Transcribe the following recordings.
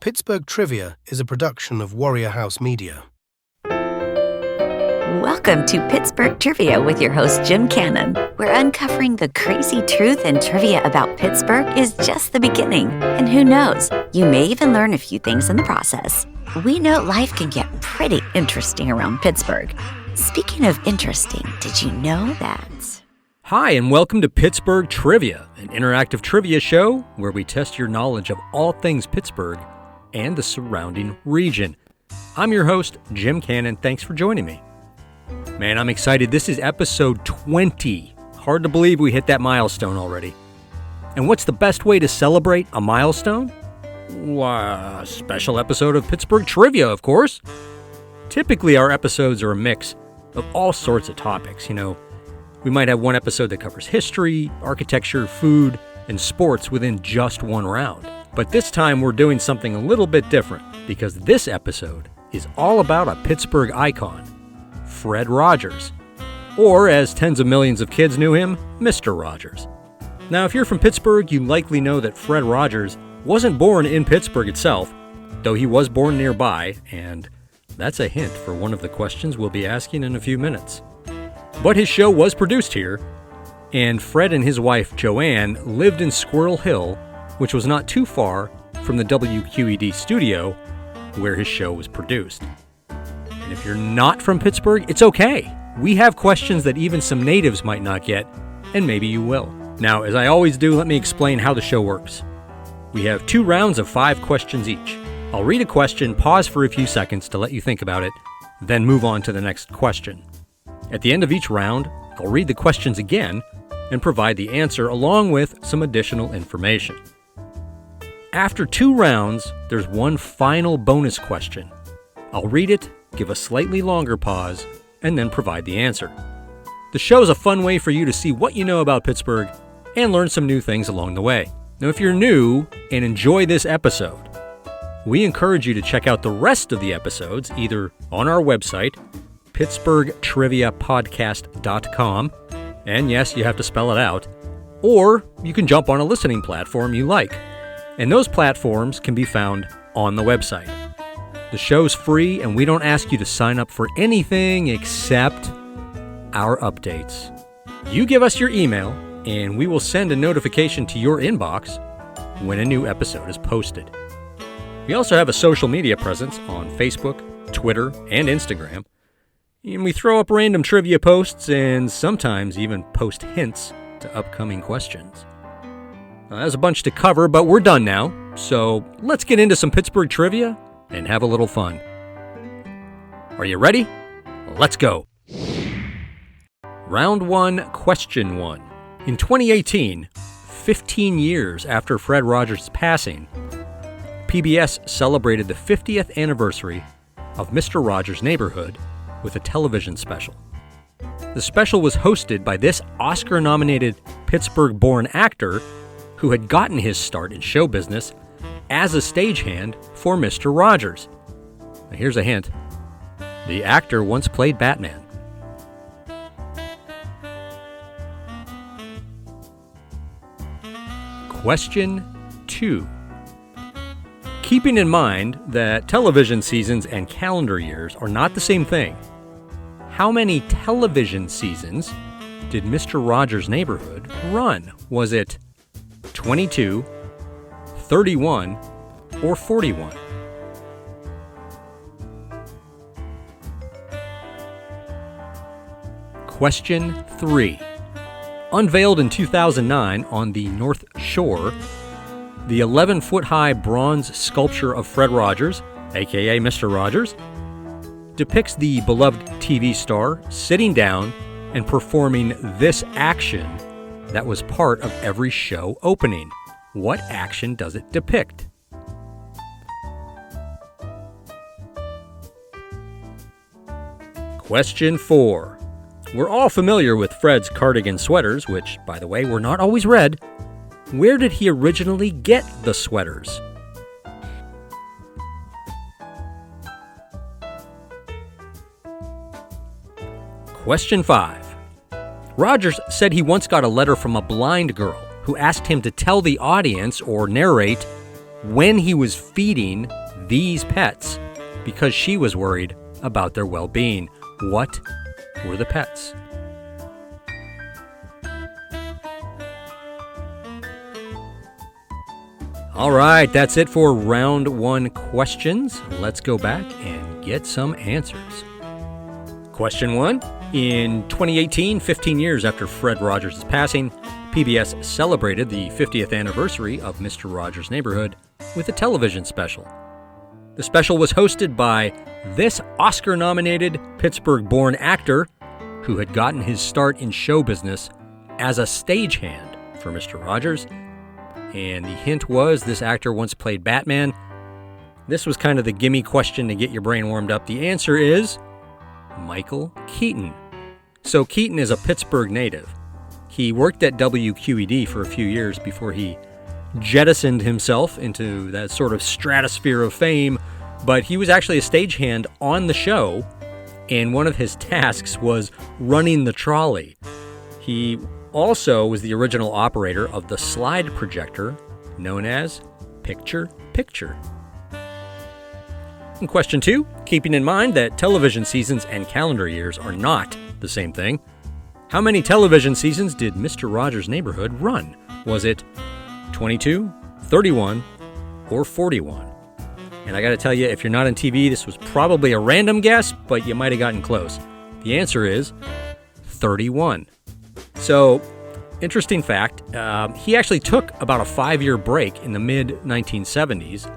Pittsburgh Trivia is a production of Warrior House Media. Welcome to Pittsburgh Trivia with your host, Jim Cannon, where uncovering the crazy truth and trivia about Pittsburgh is just the beginning. And who knows, you may even learn a few things in the process. We know life can get pretty interesting around Pittsburgh. Speaking of interesting, did you know that? Hi, and welcome to Pittsburgh Trivia, an interactive trivia show where we test your knowledge of all things Pittsburgh and the surrounding region. I'm your host, Jim Cannon. Thanks for joining me. Man, I'm excited. This is episode 20. Hard to believe we hit that milestone already. And what's the best way to celebrate a milestone? Why, a special episode of Pittsburgh Trivia, of course. Typically, our episodes are a mix of all sorts of topics. We might have one episode that covers history, architecture, food, and sports within just one round. But this time we're doing something a little bit different because this episode is all about a Pittsburgh icon, Fred Rogers, or as tens of millions of kids knew him, Mr. Rogers. Now, if you're from Pittsburgh, you likely know that Fred Rogers wasn't born in Pittsburgh itself, though he was born nearby, and that's a hint for one of the questions we'll be asking in a few minutes. But his show was produced here, and Fred and his wife Joanne lived in Squirrel Hill, which was not too far from the WQED studio where his show was produced. And if you're not from Pittsburgh, it's okay. We have questions that even some natives might not get, and maybe you will. Now, as I always do, let me explain how the show works. We have 2 rounds of 5 questions each. I'll read a question, pause for a few seconds to let you think about it, then move on to the next question. At the end of each round, I'll read the questions again and provide the answer along with some additional information. After 2 rounds, there's one final bonus question. I'll read it, give a slightly longer pause, and then provide the answer. The show is a fun way for you to see what you know about Pittsburgh and learn some new things along the way. Now, if you're new and enjoy this episode, we encourage you to check out the rest of the episodes either on our website, pittsburghtriviapodcast.com, and yes, you have to spell it out, or you can jump on a listening platform you like. And those platforms can be found on the website. The show's free, and we don't ask you to sign up for anything except our updates. You give us your email, and we will send a notification to your inbox when a new episode is posted. We also have a social media presence on Facebook, Twitter, and Instagram. And we throw up random trivia posts and sometimes even post hints to upcoming questions. Now, there's a bunch to cover, but we're done now. So let's get into some Pittsburgh trivia and have a little fun. Are you ready? Let's go. Round 1, question 1. In 2018, 15 years after Fred Rogers' passing, PBS celebrated the 50th anniversary of Mr. Rogers' Neighborhood with a television special. The special was hosted by this Oscar-nominated Pittsburgh-born actor who had gotten his start in show business as a stagehand for Mr. Rogers. Now, here's a hint. The actor once played Batman. Question 2. Keeping in mind that television seasons and calendar years are not the same thing, how many television seasons did Mr. Rogers' Neighborhood run? Was it 22, 31, or 41? Question 3. Unveiled in 2009 on the North Shore, the 11-foot-high bronze sculpture of Fred Rogers, aka Mr. Rogers, depicts the beloved TV star sitting down and performing this action that was part of every show opening. What action does it depict? Question 4. We're all familiar with Fred's cardigan sweaters, which, by the way, were not always red. Where did he originally get the sweaters? Question 5. Rogers said he once got a letter from a blind girl who asked him to tell the audience or narrate when he was feeding these pets because she was worried about their well-being. What were the pets? All right, that's it for round 1 questions. Let's go back and get some answers. Question 1. In 2018, 15 years after Fred Rogers' passing, PBS celebrated the 50th anniversary of Mr. Rogers' Neighborhood with a television special. The special was hosted by this Oscar-nominated Pittsburgh-born actor who had gotten his start in show business as a stagehand for Mr. Rogers. And the hint was this actor once played Batman. This was kind of the gimme question to get your brain warmed up. The answer is Michael Keaton. So Keaton is a Pittsburgh native. He worked at WQED for a few years before he jettisoned himself into that sort of stratosphere of fame, but he was actually a stagehand on the show, and one of his tasks was running the trolley. He also was the original operator of the slide projector known as Picture Picture. And question 2, keeping in mind that television seasons and calendar years are not the same thing, how many television seasons did Mr. Rogers' Neighborhood run? Was it 22, 31, or 41? And I gotta tell you, if you're not on TV, this was probably a random guess, but you might have gotten close. The answer is 31. So, interesting fact, he actually took about a 5-year break in the mid-1970s,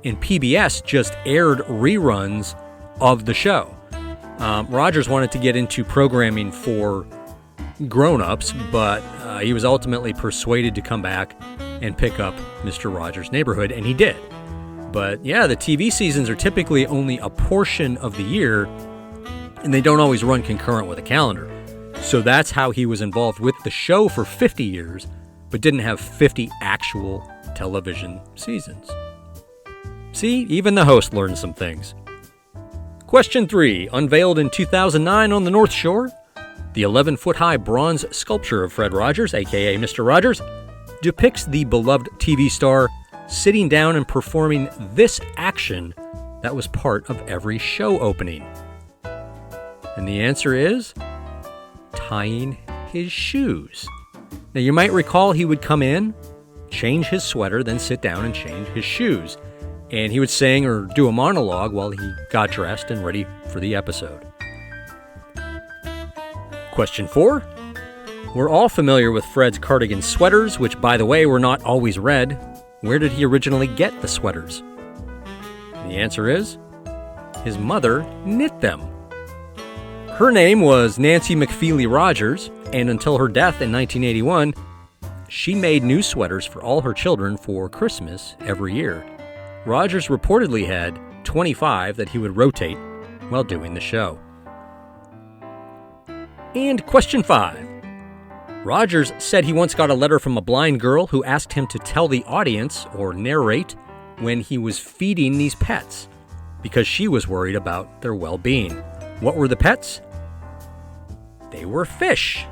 and PBS just aired reruns of the show. Rogers wanted to get into programming for grown-ups, but he was ultimately persuaded to come back and pick up Mr. Rogers' Neighborhood, and he did. But yeah, the TV seasons are typically only a portion of the year, and they don't always run concurrent with a calendar. So that's how he was involved with the show for 50 years, but didn't have 50 actual television seasons. See, even the host learned some things. Question 3. Unveiled in 2009 on the North Shore, the 11-foot-high bronze sculpture of Fred Rogers, a.k.a. Mr. Rogers, depicts the beloved TV star sitting down and performing this action that was part of every show opening. And the answer is tying his shoes. Now, you might recall he would come in, change his sweater, then sit down and change his shoes. And he would sing or do a monologue while he got dressed and ready for the episode. Question 4. We're all familiar with Fred's cardigan sweaters, which, by the way, were not always red. Where did he originally get the sweaters? The answer is his mother knit them. Her name was Nancy McFeely Rogers, and until her death in 1981, she made new sweaters for all her children for Christmas every year. Rogers reportedly had 25 that he would rotate while doing the show. And question 5. Rogers said he once got a letter from a blind girl who asked him to tell the audience, or narrate, when he was feeding these pets, because she was worried about their well-being. What were the pets? They were fish.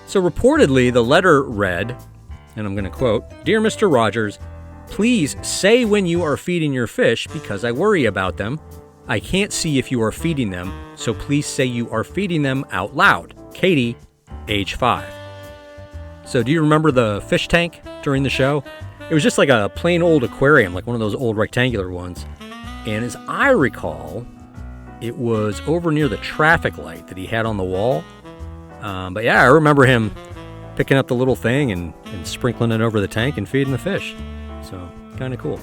So reportedly, the letter read, and I'm going to quote, "Dear Mr. Rogers, please say when you are feeding your fish because I worry about them. I can't see if you are feeding them, so please say you are feeding them out loud. Katie, age 5." So do you remember the fish tank during the show? It was just like a plain old aquarium, like one of those old rectangular ones. And as I recall, it was over near the traffic light that he had on the wall. But yeah, I remember him picking up the little thing and sprinkling it over the tank and feeding the fish. So, kind of cool.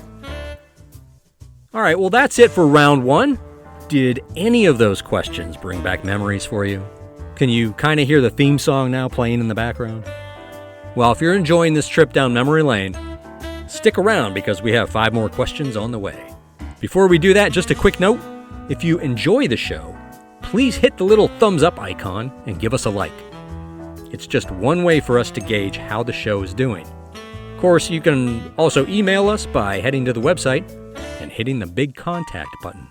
All right, well, that's it for round 1. Did any of those questions bring back memories for you? Can you kind of hear the theme song now playing in the background? Well, if you're enjoying this trip down memory lane, stick around because we have 5 more questions on the way. Before we do that, just a quick note. If you enjoy the show, please hit the little thumbs up icon and give us a like. It's just one way for us to gauge how the show is doing. Of course, you can also email us by heading to the website and hitting the big contact button.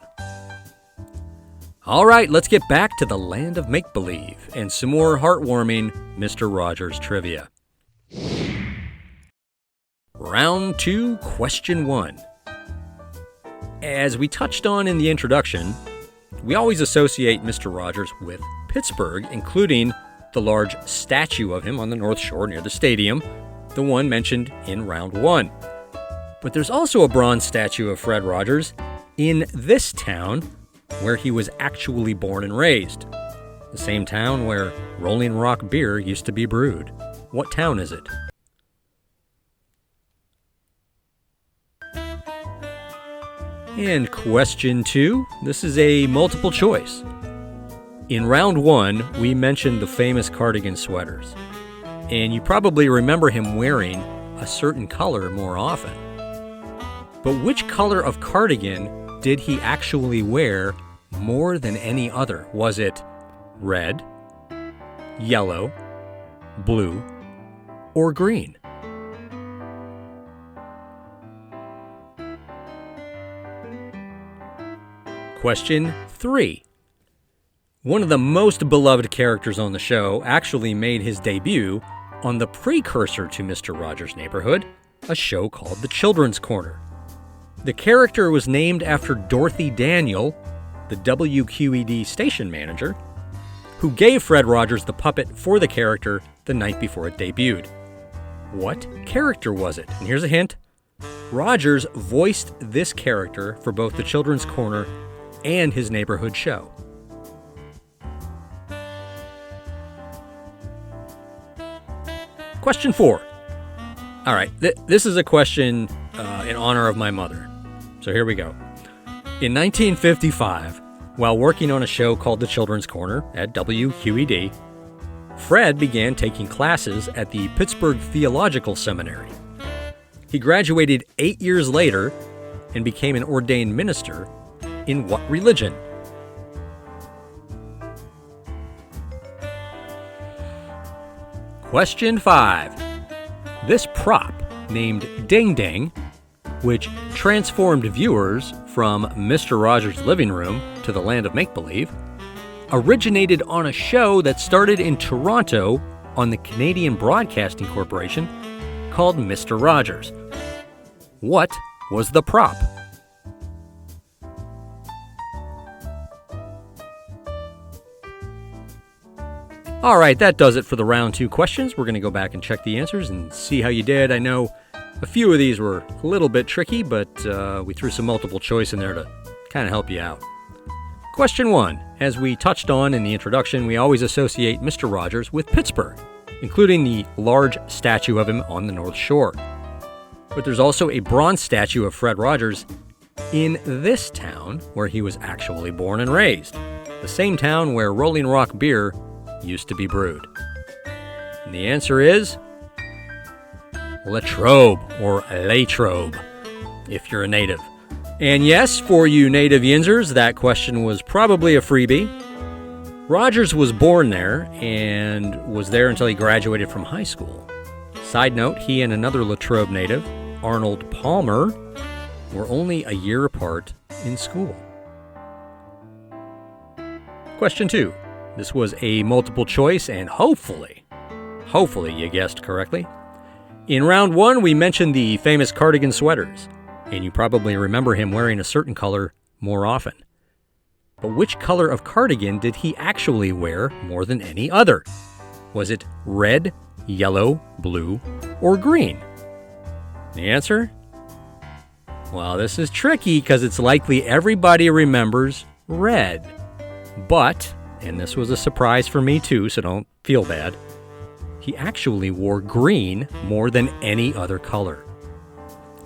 All right, let's get back to the land of make-believe and some more heartwarming Mr. Rogers trivia. Round 2, question 1. As we touched on in the introduction, we always associate Mr. Rogers with Pittsburgh, including the large statue of him on the North Shore near the stadium, the one mentioned in round 1. But there's also a bronze statue of Fred Rogers in this town where he was actually born and raised. The same town where Rolling Rock beer used to be brewed. What town is it? And question 2, this is a multiple choice. In round 1, we mentioned the famous cardigan sweaters, and you probably remember him wearing a certain color more often. But which color of cardigan did he actually wear more than any other? Was it red, yellow, blue, or green? Question 3. One of the most beloved characters on the show actually made his debut on the precursor to Mr. Rogers' Neighborhood, a show called The Children's Corner. The character was named after Dorothy Daniel, the WQED station manager, who gave Fred Rogers the puppet for the character the night before it debuted. What character was it? And here's a hint. Rogers voiced this character for both The Children's Corner and his neighborhood show. Question 4. All right, this is a question in honor of my mother. So here we go. In 1955, while working on a show called The Children's Corner at WQED, Fred began taking classes at the Pittsburgh Theological Seminary. He graduated 8 years later and became an ordained minister in what religion? Question 5. This prop, named Ding Ding, which transformed viewers from Mr. Rogers' living room to the land of make-believe, originated on a show that started in Toronto on the Canadian Broadcasting Corporation called Mr. Rogers. What was the prop? All right, that does it for the round 2 questions. We're going to go back and check the answers and see how you did. I know a few of these were a little bit tricky, but we threw some multiple choice in there to kind of help you out. Question 1. As we touched on in the introduction, we always associate Mr. Rogers with Pittsburgh, including the large statue of him on the North Shore. But there's also a bronze statue of Fred Rogers in this town where he was actually born and raised, the same town where Rolling Rock beer used to be brewed. And the answer is Latrobe, or Latrobe, if you're a native. And yes, for you native Yinzers, that question was probably a freebie. Rogers was born there and was there until he graduated from high school. Side note, he and another Latrobe native, Arnold Palmer, were only a year apart in school. Question 2. This was a multiple choice, and hopefully you guessed correctly. In round 1, we mentioned the famous cardigan sweaters, and you probably remember him wearing a certain color more often. But which color of cardigan did he actually wear more than any other? Was it red, yellow, blue, or green? The answer? Well, this is tricky because it's likely everybody remembers red. But, and this was a surprise for me too, so don't feel bad, he actually wore green more than any other color.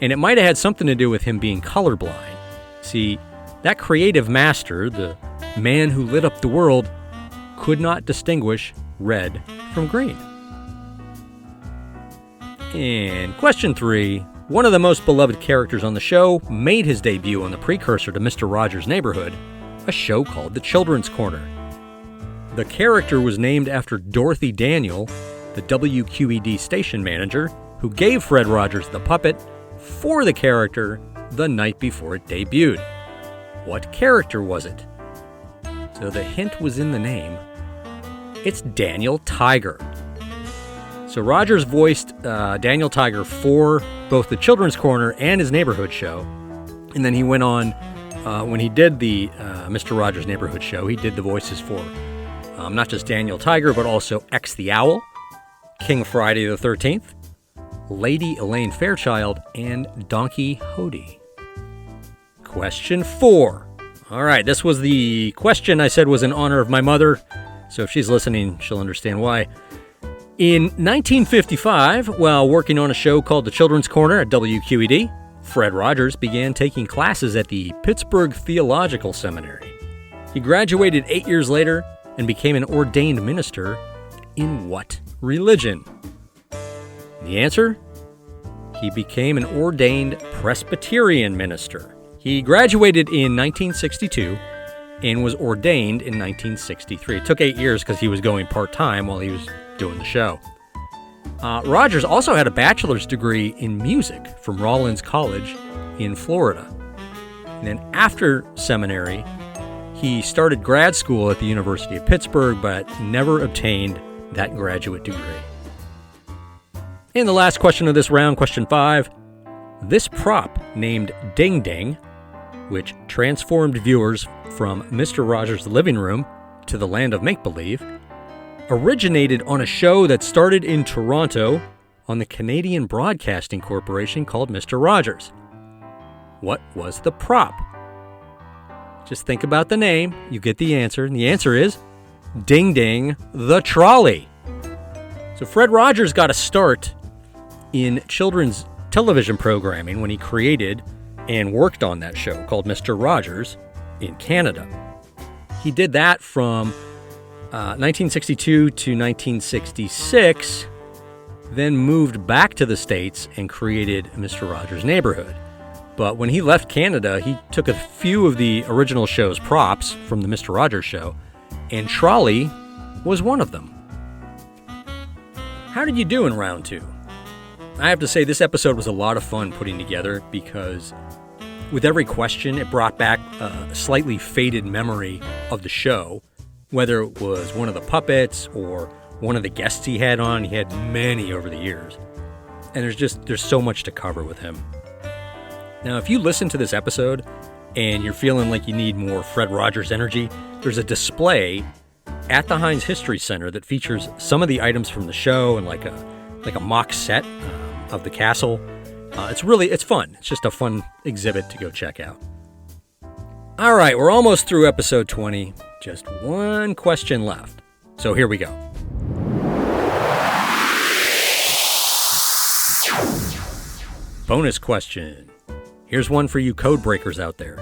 And it might have had something to do with him being colorblind. See, that creative master, the man who lit up the world, could not distinguish red from green. And question 3, one of the most beloved characters on the show made his debut on the precursor to Mr. Rogers' Neighborhood, a show called The Children's Corner. The character was named after Dorothy Daniel, the WQED station manager, who gave Fred Rogers the puppet for the character the night before it debuted. What character was it? So the hint was in the name. It's Daniel Tiger. So Rogers voiced Daniel Tiger for both the Children's Corner and his neighborhood show. And then he went on, when he did the Mr. Rogers Neighborhood Show, he did the voices for not just Daniel Tiger, but also X the Owl, King Friday the 13th, Lady Elaine Fairchild, and Donkey Hody. Question 4. All right, this was the question I said was in honor of my mother, so if she's listening, she'll understand why. In 1955, while working on a show called The Children's Corner at WQED, Fred Rogers began taking classes at the Pittsburgh Theological Seminary. He graduated 8 years later and became an ordained minister in what religion? The answer? He became an ordained Presbyterian minister. He graduated in 1962 and was ordained in 1963. It took 8 years because he was going part-time while he was doing the show. Rogers also had a bachelor's degree in music from Rollins College in Florida. And then after seminary, he started grad school at the University of Pittsburgh, but never obtained that graduate degree. And the last question of this round, question 5. This prop named Ding Ding, which transformed viewers from Mr. Rogers' living room to the land of make-believe, originated on a show that started in Toronto on the Canadian Broadcasting Corporation called Mr. Rogers. What was the prop? Just think about the name, you get the answer, and the answer is Ding Ding the Trolley. So Fred Rogers got a start in children's television programming when he created and worked on that show called Mr. Rogers in Canada. He did that from 1962 to 1966, then moved back to the States and created Mr. Rogers' Neighborhood. But when he left Canada, he took a few of the original show's props from the Mr. Rogers show, and Trolley was one of them. How did you do in round 2? I have to say this episode was a lot of fun putting together because with every question, it brought back a slightly faded memory of the show, whether it was one of the puppets or one of the guests he had on. He had many over the years. And there's so much to cover with him. Now, if you listen to this episode and you're feeling like you need more Fred Rogers energy, there's a display at the Heinz History Center that features some of the items from the show and like a mock set of the castle. It's fun. It's just a fun exhibit to go check out. All right, we're almost through episode 20. Just one question left. So here we go. Bonus question. Here's one for you code breakers out there.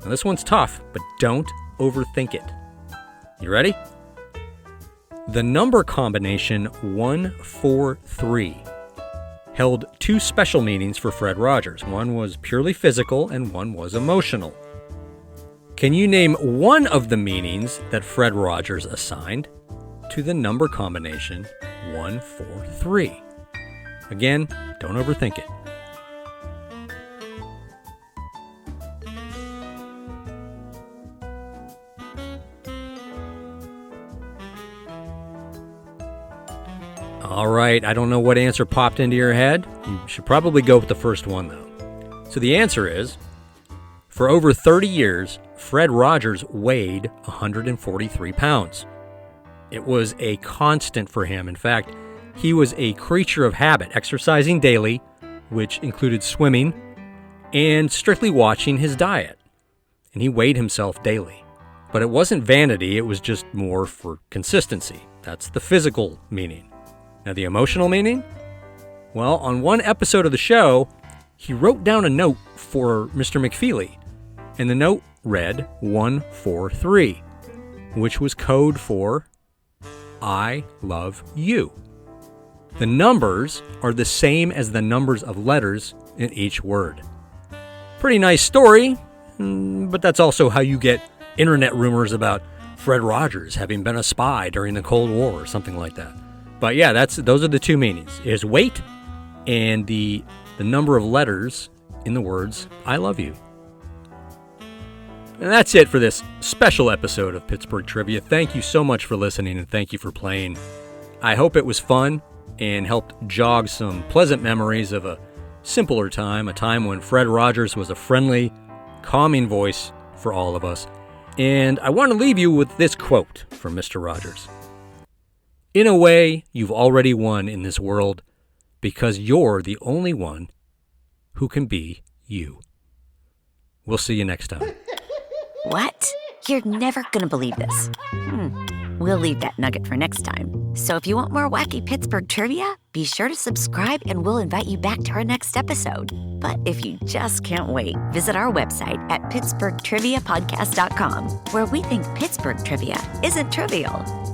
Now this one's tough, but don't overthink it. You ready? The number combination 143 held two special meanings for Fred Rogers. One was purely physical and one was emotional. Can you name one of the meanings that Fred Rogers assigned to the number combination 143? Again, don't overthink it. All right, I don't know what answer popped into your head. You should probably go with the first one, though. So the answer is, for over 30 years, Fred Rogers weighed 143 pounds. It was a constant for him. In fact, he was a creature of habit, exercising daily, which included swimming, and strictly watching his diet. And he weighed himself daily. But it wasn't vanity, it was just more for consistency. That's the physical meaning. Now, the emotional meaning? Well, on one episode of the show, he wrote down a note for Mr. McFeely, and the note read 143, which was code for I love you. The numbers are the same as the numbers of letters in each word. Pretty nice story, but that's also how you get internet rumors about Fred Rogers having been a spy during the Cold War or something like that. But yeah, those are the two meanings. His weight and the number of letters in the words, I love you. And that's it for this special episode of Pittsburgh Trivia. Thank you so much for listening and thank you for playing. I hope it was fun. and helped jog some pleasant memories of a simpler time, a time when Fred Rogers was a friendly, calming voice for all of us. And I want to leave you with this quote from Mr. Rogers. "In a way, you've already won in this world because you're the only one who can be you." We'll see you next time. What? You're never going to believe this. We'll leave that nugget for next time. So if you want more wacky Pittsburgh trivia, be sure to subscribe and we'll invite you back to our next episode. But if you just can't wait, visit our website at pittsburghtriviapodcast.com, where we think Pittsburgh trivia isn't trivial.